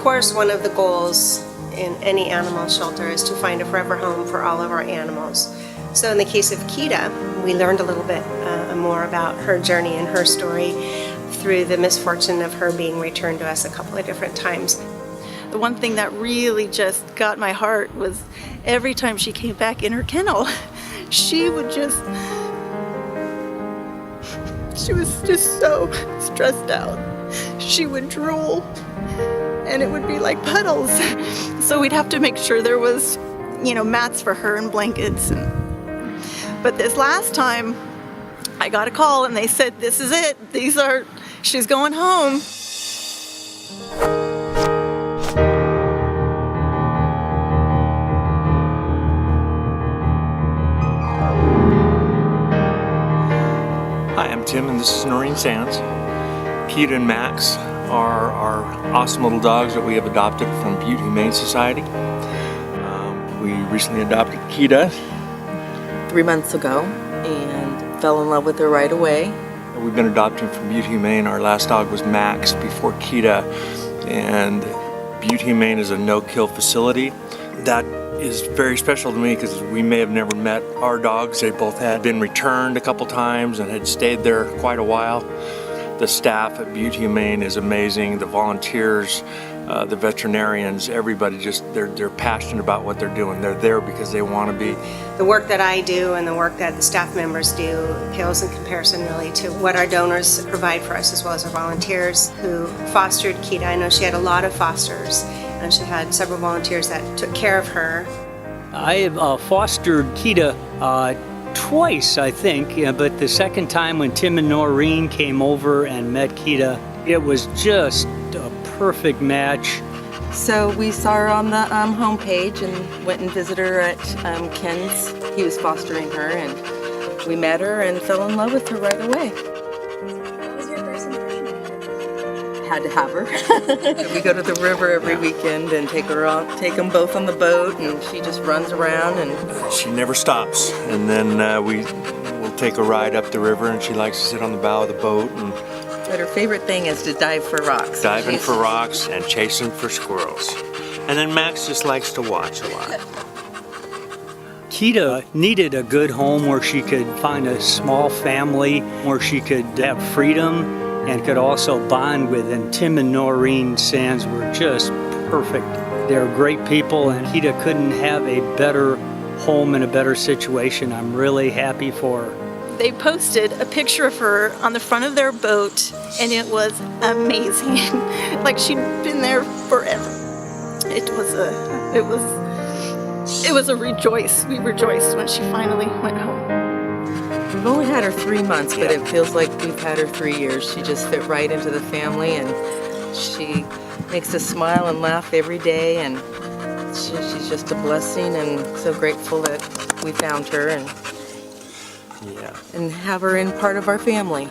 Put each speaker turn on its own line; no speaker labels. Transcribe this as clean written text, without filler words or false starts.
course, one of the goals in any animal shelter is to find a forever home for all of our animals. So in the case of Keeta, we learned a little bit more about her journey and her story through the misfortune of her being returned to us a couple of different times.
The one thing that really just got my heart was every time she came back in her kennel, she was just so stressed out. She would drool and it would be like puddles. So we'd have to make sure there was, mats for her and blankets. But this last time I got a call and they said, this is it. She's going home.
Hi, I'm Tim and this is Noreen Sands. Keeta and Max are our awesome little dogs that we have adopted from Butte Humane Society. We recently adopted Keeta
3 months ago and fell in love with her right away.
We've been adopting from Butte Humane. Our last dog was Max before Keeta, and Butte Humane is a no-kill facility. That is very special to me because we may have never met our dogs. They both had been returned a couple times and had stayed there quite a while. The staff at Butte Humane is amazing. The volunteers, the veterinarians, everybody they're passionate about what they're doing. They're there because they want to be.
The work that I do and the work that the staff members do pales in comparison really to what our donors provide for us, as well as our volunteers who fostered Keeta. I know she had a lot of fosters and she had several volunteers that took care of her.
I have fostered Keeta twice, I think, but the second time when Tim and Noreen came over and met Keeta, it was just a perfect match.
So we saw her on the homepage and went and visited her at Ken's. He was fostering her and we met her and fell in love with her right away.
What was your first impression of her?
Had to have her. We go to the river every weekend and take them both on the boat, and she just runs around and
She never stops. And then we'll take a ride up the river, and she likes to sit on the bow of the boat.
But her favorite thing is to dive for rocks.
Diving for rocks and chasing for squirrels. And then Max just likes to watch a lot.
Keeta needed a good home where she could find a small family, where she could have freedom and could also bond with. And Tim and Noreen Sands were just perfect. They're great people, and Keeta couldn't have a better home and a better situation. I'm really happy for her.
They posted a picture of her on the front of their boat and it was amazing. Like she'd been there forever. It was a rejoice. We rejoiced when she finally went home.
We've only had her 3 months, but it feels like we've had her 3 years. She just fit right into the family and she makes us smile and laugh every day, and she's just a blessing, and so grateful that we found her and have her in part of our family.